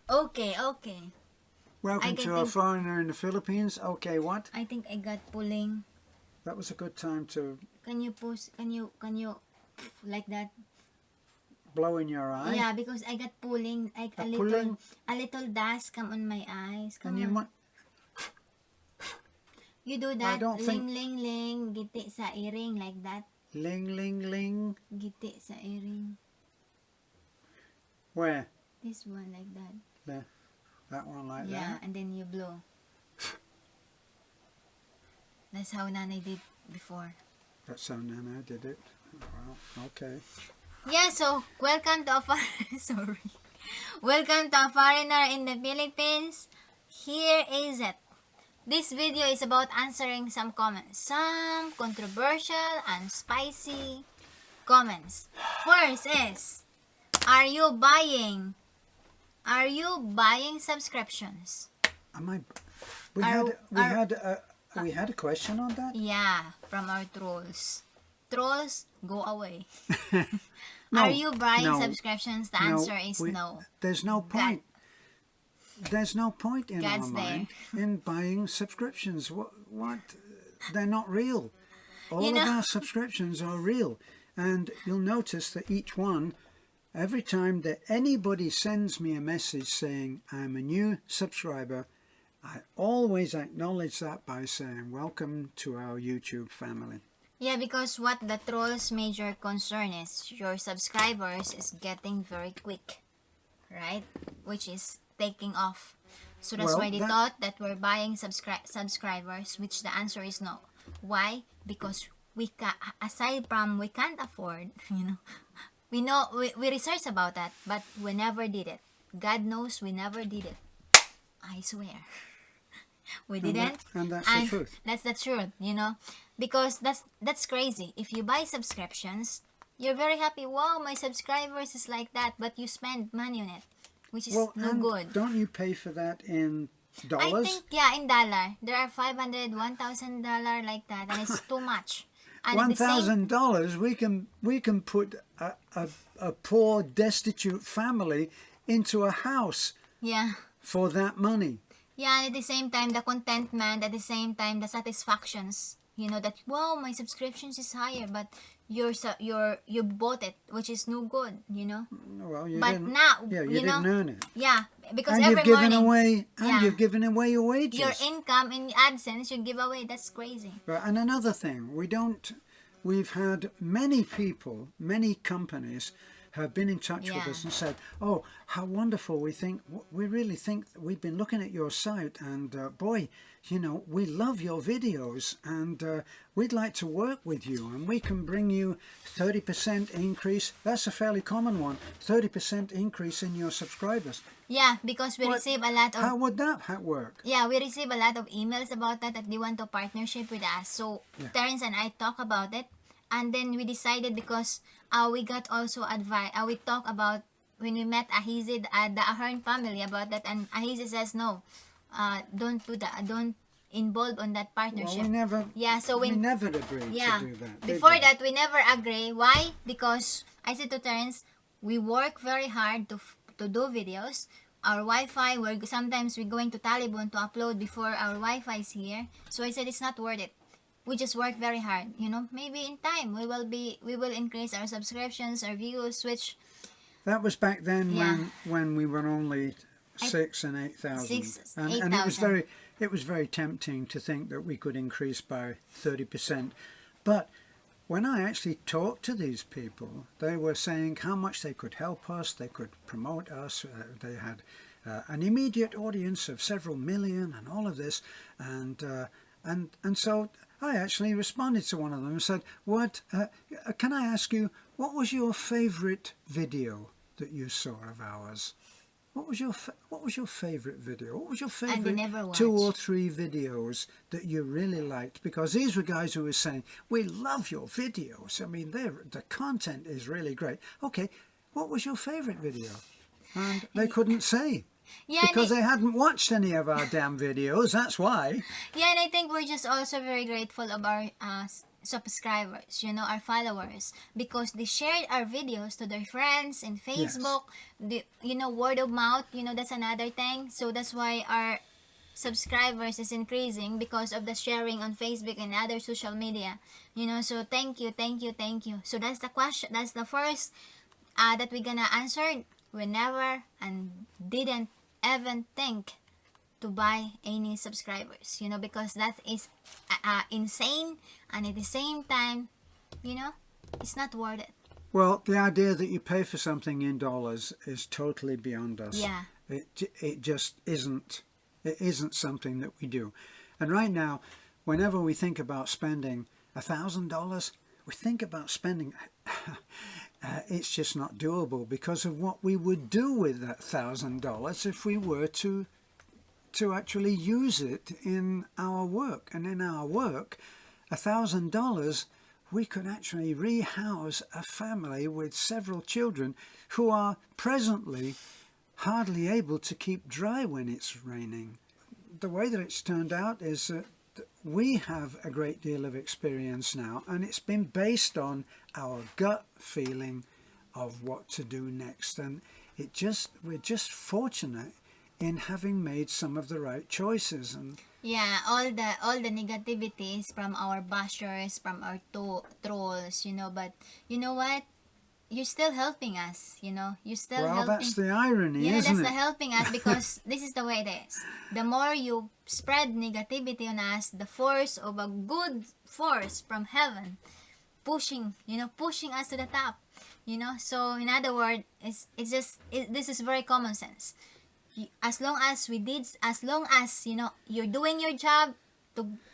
Okay, okay. Welcome to a foreigner in the Philippines. Okay, what? I think I got pulling. That was a good time to Can you push? Can you like that? blow in your eye. Yeah, because I got pulling, like a little dust come on my eyes. Come And on. You do that. I don't Ling ling ling, giti sa earring like that. Ling ling ling. Giti sa earring. Where? This one like that. There. That one like that. Yeah, and then you blow. That's how Nanay did before. That's how Nana did it. Well, okay. Yeah, so welcome to a sorry. Welcome to a foreigner in the Philippines. Here is it. This video is about answering some comments. Some controversial and spicy comments. First is, are you buying subscriptions? We had a question on that? Yeah, from our trolls. Trolls, go away. No, are you buying no, subscriptions? The answer is no. There's no point. There's no point in God's our mind in buying subscriptions. What? They're not real. All of our subscriptions are real. And you'll notice that each one, every time that anybody sends me a message saying I'm a new subscriber, I always acknowledge that by saying welcome to our YouTube family. Yeah, because what the trolls' major concern is your subscribers is getting very quick, right? Which is taking off. So that's why they thought that we're buying subscribers, which the answer is no. Why? Because aside from we can't afford, we researched about that, but we never did it. God knows we never did it. I swear. We didn't. And that's the truth. That's the truth, because that's crazy. If you buy subscriptions, you're very happy. Wow, my subscribers is like that, but you spend money on it, which is no good. Don't you pay for that in dollars? I think in dollar. There are $500, $1,000 like that, and it's too much. $1,000, we can put a poor, destitute family into a house. Yeah. For that money. Yeah, and at the same time, the contentment, at the same time, the satisfactions. That wow, my subscriptions is higher, but you bought it, which is no good. Well, you but didn't. Now, yeah, you didn't earn it. Yeah, because and every morning, you've given away your wages. Your income in AdSense you give away. That's crazy. Right, and another thing, we've had many people, many companies have been in touch with us and said, oh, how wonderful, we really think we've been looking at your site, and boy, we love your videos, and we'd like to work with you, and we can bring you 30% increase. That's a fairly common one, 30% increase in your subscribers. Yeah, because we receive a lot of... How would that work? Yeah, we receive a lot of emails about that they want to partnership with us. So Terence and I talk about it. And then we decided, because we got also advice. We talked about when we met Ahizi, the Ahern family, about that, and Ahizi says no, don't do that, don't involve on that partnership. Well, we never. Yeah, so we never agreed to do that. Before that, we never agree. Why? Because I said to Terence, we work very hard to do videos. Our Wi-Fi, sometimes we're going to Taliban to upload before our Wi-Fi is here. So I said it's not worth it. We just work very hard, maybe in time we will increase our subscriptions, our views, which that was back then when we were only 6,000 and 8,000, and it was very tempting to think that we could increase by 30%. But when I actually talked to these people, they were saying how much they could help us, they could promote us, they had an immediate audience of several million and all of this, and so I actually responded to one of them and said, "What? Can I ask you, what was your favourite video that you saw of ours? What was your favourite video? What was your favourite 2 or 3 videos that you really liked?" Because these were guys who were saying, "We love your videos. I mean, the content is really great." Okay, what was your favourite video? And they couldn't say. Yeah, because they hadn't watched any of our damn videos, that's why. Yeah, and I think we're just also very grateful of our subscribers, our followers, because they shared our videos to their friends in Yes. Facebook. Word of mouth, that's another thing. So that's why our subscribers is increasing because of the sharing on Facebook and other social media. So thank you, thank you, thank you. So that's the question. That's the first that we're gonna answer. We never and didn't even think to buy any subscribers, because that is insane, and at the same time, it's not worth it. Well, the idea that you pay for something in dollars is totally beyond us. Yeah. It just isn't. It isn't something that we do. And right now, whenever we think about spending $1,000, we think about spending. It's just not doable because of what we would do with that $1,000 if we were to actually use it in our work. And in our work, $1,000, we could actually rehouse a family with several children who are presently hardly able to keep dry when it's raining. The way that it's turned out is that we have a great deal of experience now, and it's been based on our gut feeling of what to do next. And we're just fortunate in having made some of the right choices. And yeah, all the negativities from our bashers, from our trolls, but you know what? You're still helping us, You're still well, helping. that's the irony, That's isn't the it? helping us, because this is the way it is. The more you spread negativity on us, the force of a good force from heaven pushing us to the top. So in other words, this is very common sense. As long as you're doing your job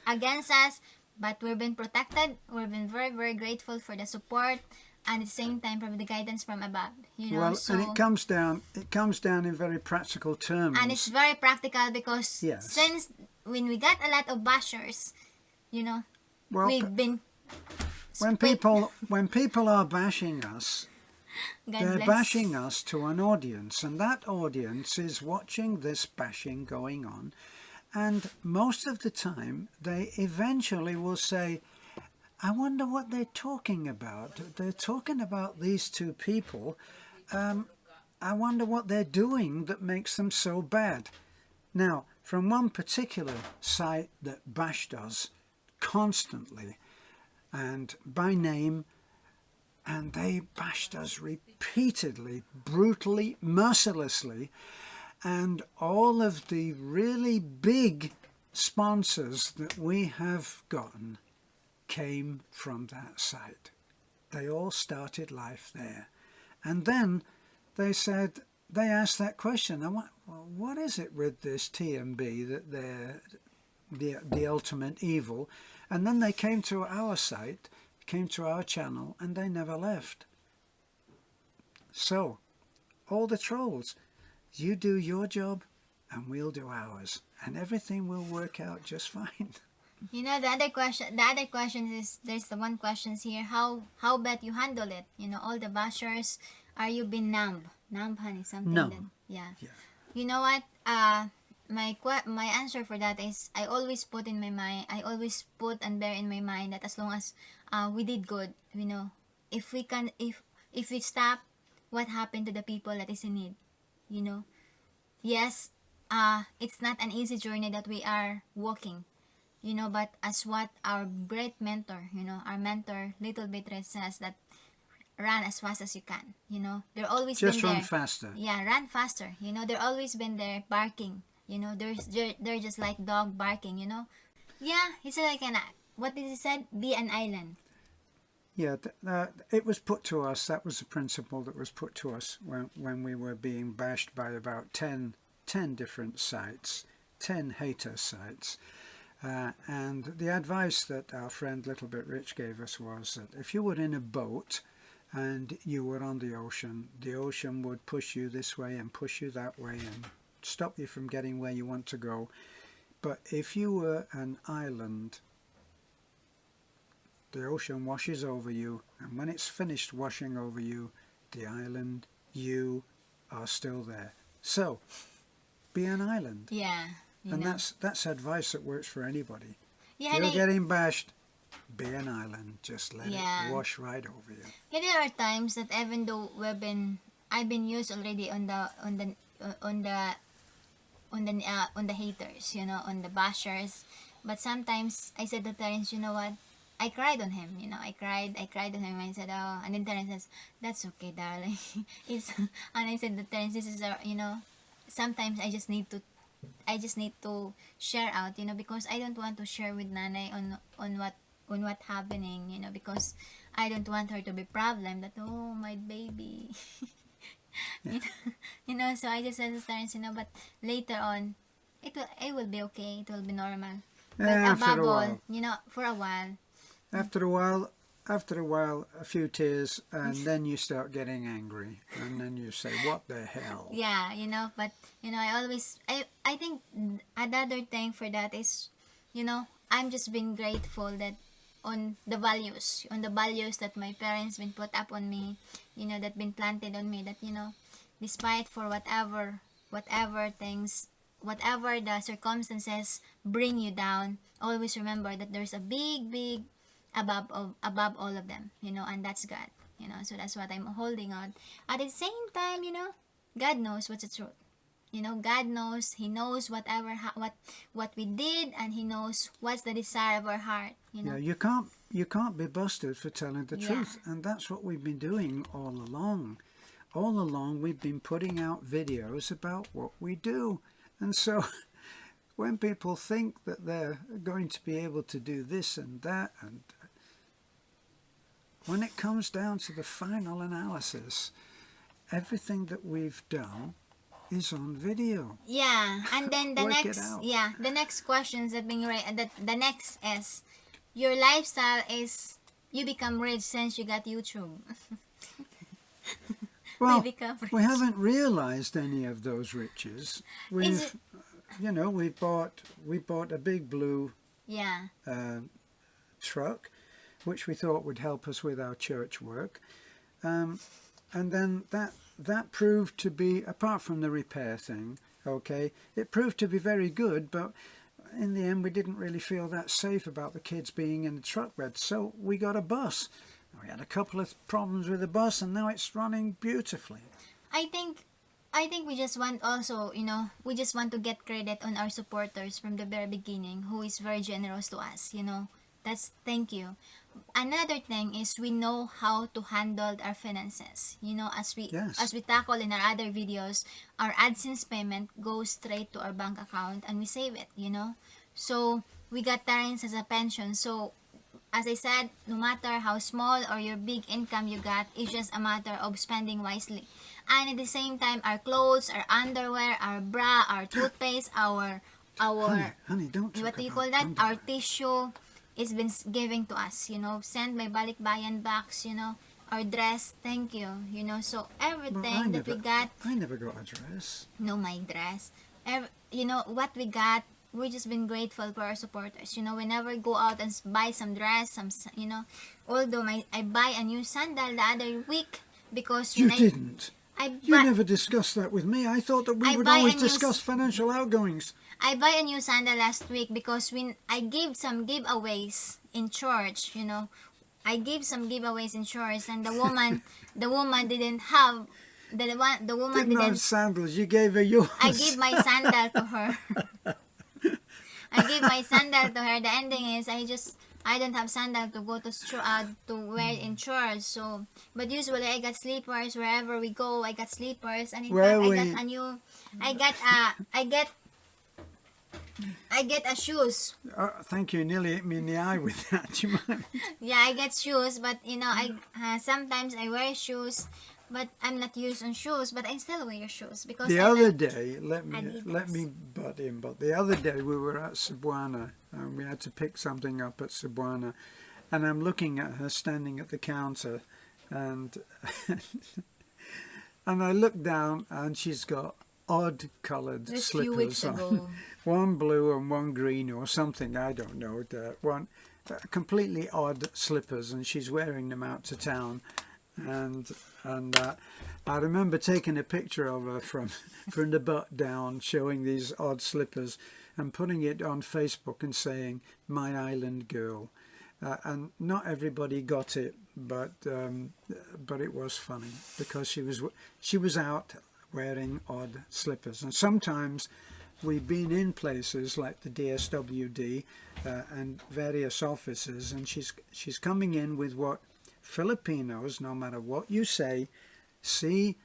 against us, but we've been protected, we've been very, very grateful for the support, and at the same time from the guidance from above. Well, So, and it comes down in very practical terms. and it's very practical because Yes. since when we got a lot of bashers, Well, we've been when people are bashing us, God they're bless. bashing us to an audience, and that audience is watching this bashing going on, and most of the time they eventually will say, I wonder what they're talking about. They're talking about these two people. I wonder what they're doing that makes them so bad. Now, from one particular site that bashed us constantly and by name, and they bashed us repeatedly, brutally, mercilessly, and all of the really big sponsors that we have gotten came from that site. They all started life there. And then they asked that question, what is it with this TMB that they're the ultimate evil? And then they came to our site, came to our channel, and they never left. So, all the trolls, you do your job and we'll do ours, and everything will work out just fine. The other question is, there's the one questions here, how bet you handle it? All the bashers, are you been numb, honey, something? No. That, yeah. Yeah. You know what? My answer for that is, I always put and bear in my mind that as long as we did good, if we stop, what happened to the people that is in need? Yes, it's not an easy journey that we are walking, but as what our great mentor, our mentor Little Beatrice says, that run as fast as you can. They're always Just been there. run faster. Yeah, run faster. They're always been there barking. They're just like dog barking. Yeah, it's like what did he said? Be an island. Yeah, it was put to us. That was the principle that was put to us when we were being bashed by about 10 different sites, 10 hater sites. And the advice that our friend Little Bit Rich gave us was that if you were in a boat and you were on the ocean would push you this way and push you that way and stop you from getting where you want to go. But if you were an island, the ocean washes over you, and when it's finished washing over you, the island, you are still there. So, be an island. Yeah. And that's advice that works for anybody. Yeah, You're getting bashed, be an island. Just let Yeah. it wash right over you. Yeah, there are times that even though I've been used already on the on the haters, you know, on the bashers. But sometimes I said to Terence, you know what? I cried on him, you know. I cried on him. I said, oh, and then Terence says, that's okay, darling. It's and I said to Terence, this is a, you know, sometimes I just need to share out, you know, because I don't want to share with Nanay on what happening, you know, because I don't want her to be problem that, oh, my baby. Yeah. you know, you know, so I just said to Terence, you know, but later on it will be okay, it will be normal. But After above a all, while. you know, for a while. After a while, a few tears, and then you start getting angry, and then you say, "What the hell?" Yeah, you know, but you know, I think another thing for that is, you know, I'm just being grateful that on the values that my parents been put up on me, you know, that been planted on me, that, you know, despite for whatever things, whatever the circumstances bring you down, always remember that there's a big above all of them, you know, and that's God, you know. So that's what I'm holding on. At the same time, you know, God knows what's the truth. You know, God knows. He knows what we did, and He knows what's the desire of our heart. You know. Yeah, you can't be busted for telling the truth, and that's what we've been doing all along. All along, we've been putting out videos about what we do, and so when people think that they're going to be able to do this and that, and when it comes down to the final analysis, everything that we've done is on video. Yeah, and then the Work it next, out. yeah, the next questions that being that the next is, your lifestyle is you become rich since you got YouTube. Well, we become rich. we haven't realized any of those riches. Is You know, we bought a big blue yeah, truck, which we thought would help us with our church work, and then that proved to be, apart from the repair thing, okay, it proved to be very good, but in the end we didn't really feel that safe about the kids being in the truck bed, so we got a bus. We had a couple of problems with the bus, and now it's running beautifully. I think we just want also, you know, we just want to get credit on our supporters from the very beginning, who is very generous to us, you know. That's thank you. Another thing is we know how to handle our finances. You know, as we tackle in our other videos, our AdSense payment goes straight to our bank account and we save it, you know. So we got Terence as a pension. So as I said, no matter how small or your big income you got, it's just a matter of spending wisely. And at the same time, our clothes, our underwear, our bra, our toothpaste, our honey, don't talk what do you about call that? underwear. Our tissue is been giving to us, you know, sent by balikbayan box, you know, our dress, thank you, you know. So everything that we got, I never got a dress. no, my dress, you know, what we got, we just been grateful for our supporters, you know. Whenever we go out and buy some dress, some, you know, although I buy a new sandal the other week because You didn't. You never discussed that with me. I thought that we would always discuss financial outgoings. I buy a new sandal last week because when I gave some giveaways in church, you know, I gave some giveaways in church, and the woman didn't have the woman didn't have sandals. You gave her yours. I gave my sandal to her. I gave my sandal to her. The ending is I don't have sandal to go to wear in church. So, but usually I got slippers wherever we go. I got slippers, and in fact I got a new. I get a shoes. Thank you. You nearly hit me in the eye with that. Do you mind? Yeah, I get shoes, but you know, I sometimes I wear shoes, but I'm not used on shoes, but I still wear shoes because the other day, let me butt in. But the other day we were at Cebuana and we had to pick something up at Cebuana, and I'm looking at her standing at the counter, and and I look down and she's got odd coloured slippers on. One blue and one green or something, I don't know. One completely odd slippers, and she's wearing them out to town. And I remember taking a picture of her from the butt down, showing these odd slippers, and putting it on Facebook and saying, "My island girl." and not everybody got it, but it was funny because she was out wearing odd slippers, and sometimes we've been in places like the DSWD and various offices, and she's coming in with what Filipinos, no matter what you say, see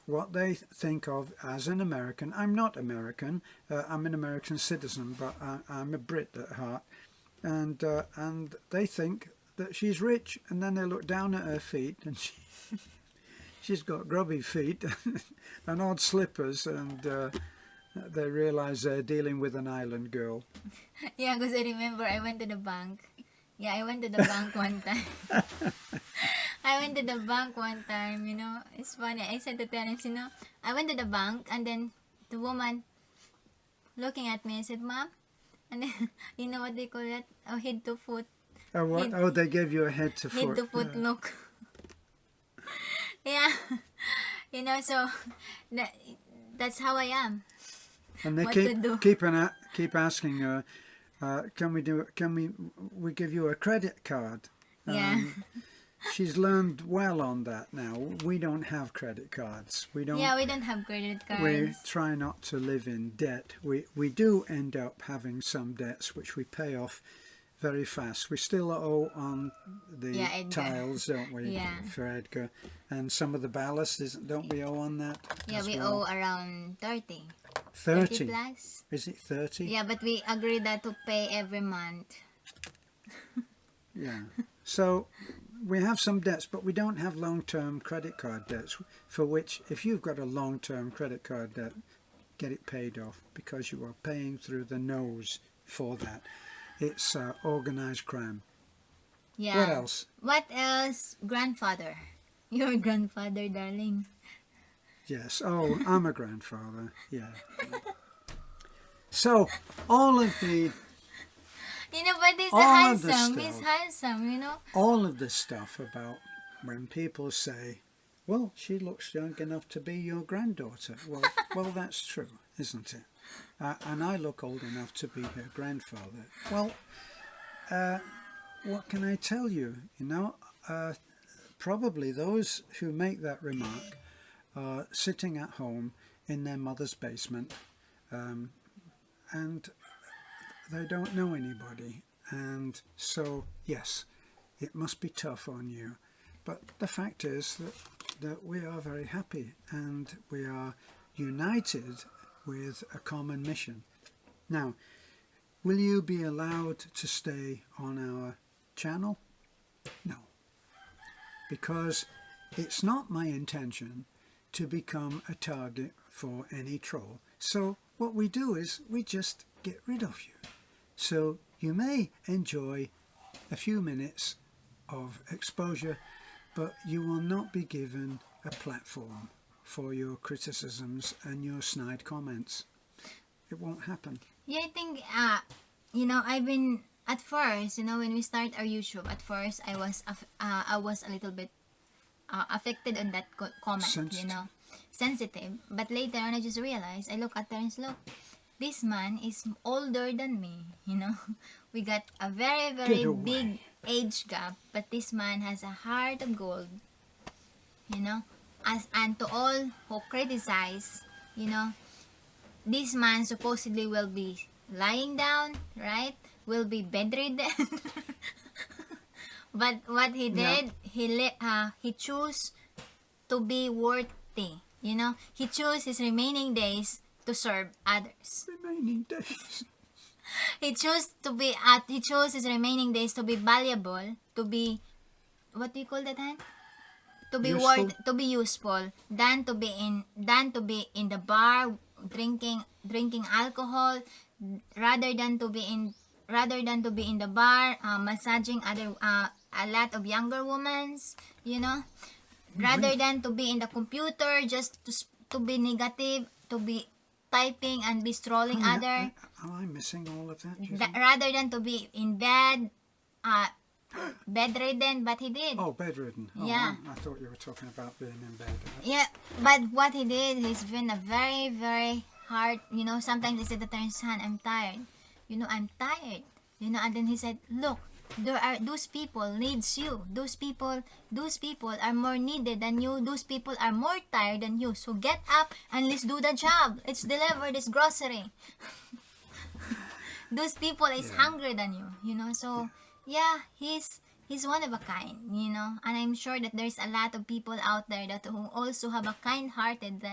what they think of as an American. I'm not American. I'm an American citizen, but I'm a Brit at heart. And they think that she's rich, and then they look down at her feet, and she's got grubby feet and odd slippers, and they realise they're dealing with an island girl. Yeah, because I remember I went to the bank. Yeah, I went to the bank one time. I went to the bank one time, you know. It's funny. I said to tenants, you know, I went to the bank, and then the woman looking at me, I said, Ma'am, and then, you know what they call that? Oh, head to foot. Oh, what? Oh, they gave you a head to foot. Head to foot look. Yeah. You know, so that's how I am. And they keep asking her, can we give you a credit card? Yeah. She's learned well on that now. We don't have credit cards. We don't have credit cards. We try not to live in debt. We do end up having some debts which we pay off very fast. We still owe on the tiles, don't we? Yeah. For Edgar. And some of the ballast, don't we owe on that? Yeah, we owe around 30. 30 plus. Is it 30? Yeah, but we agreed that to pay every month. Yeah. So we have some debts, but we don't have long-term credit card debts, for which, if you've got a long-term credit card debt, get it paid off, because you are paying through the nose for that. It's organized crime. Yeah. What else? What else? Grandfather. Your grandfather, darling. Yes. Oh, I'm a grandfather. Yeah. So, all of the... You know, but he's handsome. He's handsome, you know. All of this stuff about when people say, well, she looks young enough to be your granddaughter. Well, that's true, isn't it? And I look old enough to be her grandfather. Well, what can I tell you? You know, probably those who make that remark are sitting at home in their mother's basement, and they don't know anybody. And so, yes, it must be tough on you. But the fact is that we are very happy, and we are united with a common mission. Now, will you be allowed to stay on our channel? No. Because it's not my intention to become a target for any troll. So what we do is we just get rid of you. So you may enjoy a few minutes of exposure, but you will not be given a platform for your criticisms and your snide comments. It won't happen. Yeah, I think, you know, I've been, at first, you know, when we start our YouTube, at first I was a little bit affected on that comment, sensitive. You know, sensitive. But later on I just realized, I look at her and look, this man is older than me, you know. We got a very, very big age gap, but this man has a heart of gold, you know. And to all who criticize, you know, this man supposedly will be lying down, right? Will be bedridden. But what he did, he chose to be worthy, you know. He chose his remaining days to serve others. Remaining days. He chose his remaining days to be valuable, to be, what do you call that, Han? To be to be useful, than to be in the bar drinking alcohol, rather than to be in the bar massaging other a lot of younger women, you know, rather than to be in the computer just to be negative, to be typing and be strolling other. Am I missing all of that? Rather than to be in bed, bedridden, but he did. Oh, bedridden. Oh, yeah. I thought you were talking about being in bed. Yeah, but what he did, he's been a very, very hard, you know, sometimes he said to his son, I'm tired. You know, I'm tired. You know, and then he said, look, those people needs you. Those people are more needed than you. Those people are more tired than you. So get up and let's do the job. Let's deliver this grocery. Those people is hungry than you know. So yeah, he's one of a kind, you know. And I'm sure that there's a lot of people out there that who also have a kind-hearted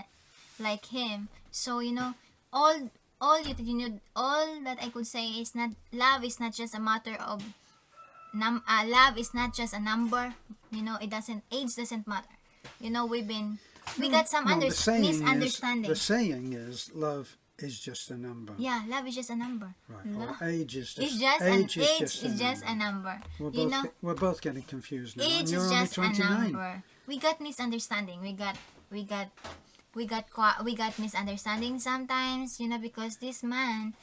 like him. So you know, all all that I could say is not love is not just a matter of love is not just a number, you know. Age doesn't matter, you know. We got some misunderstanding. The saying is love is just a number. Yeah, love is just a number. Right. Or age is just age is just a number. We're both getting confused now. Age and you're is just only 29. a number. We got misunderstanding. We got misunderstanding sometimes, you know, because this man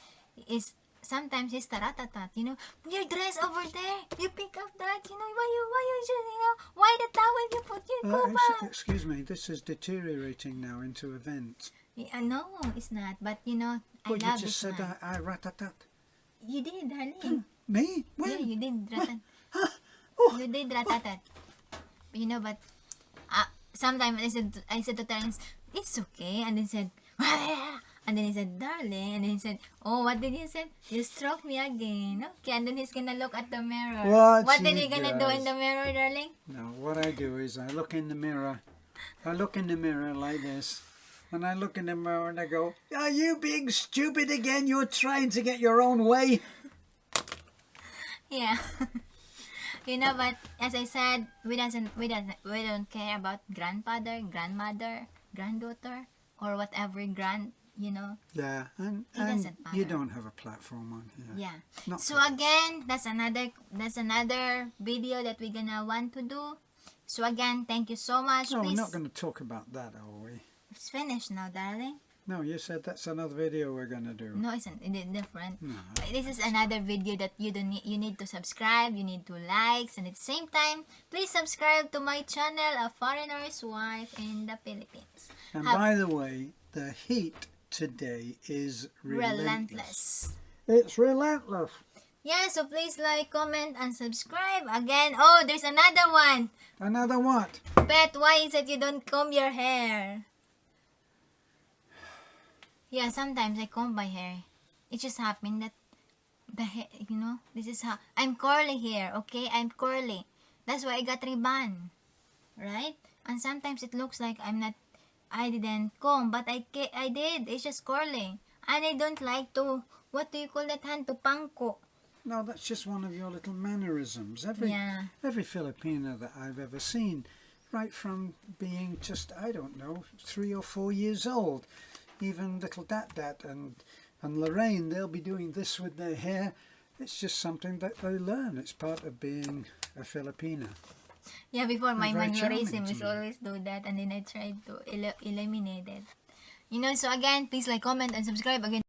is sometimes he's taratatat, you know. Your dress over there, you pick up that, you know. Why you just, you know, why the towel you put, you go back. Excuse me, this is deteriorating now into events. Yeah, no, it's not. But you know, Well, I love you just this said man. I ratatat. You did, darling. Me? When? Yeah, you did ratat. Oh. You did ratatat. You know, but sometimes I said to Terence, it's okay, and then said, and then he said, darling, and then he said, oh, what did you say? You stroke me again. Okay, and then he's gonna look at the mirror. What did he gonna do in the mirror, darling? No, what I do is I look in the mirror. I look in the mirror like this. And I look in the mirror and I go, are you being stupid again? You're trying to get your own way. Yeah. You know, but as I said, we don't care about grandfather, grandmother, granddaughter, or whatever you know. Yeah, and doesn't matter. you don't have a platform on here. Yeah. Not So for again, that's another video that we're gonna want to do. So again, thank you so much. No, Please. we're not going to talk about that, are we? It's finished now, darling. No, you said that's another video we're going to do. No, it's different. No. This is another video that you need to subscribe, you need to likes, and at the same time, please subscribe to my channel, A Foreigner's Wife in the Philippines. And by the way, the heat today is relentless. It's relentless. Yeah, so please like, comment, and subscribe. Again, oh, there's another one. Another what? Bet, why is it you don't comb your hair? Yeah, sometimes I comb my hair. It just happened that the hair, you know, this is how I'm curly here, okay? I'm curly. That's why I got ribbon, right? And sometimes it looks like I didn't comb, but I did. It's just curly, and I don't like to. What do you call that hand? To pangko. No, that's just one of your little mannerisms. Every Filipino that I've ever seen, right from being just, I don't know, 3 or 4 years old, even little Dat and Lorraine, they'll be doing this with their hair. It's just something that they learn. It's part of being a Filipino. Yeah, before my Very mannerism charming is to me. always do that, and then I tried to eliminate it. You know, so again, please like, comment, and subscribe again.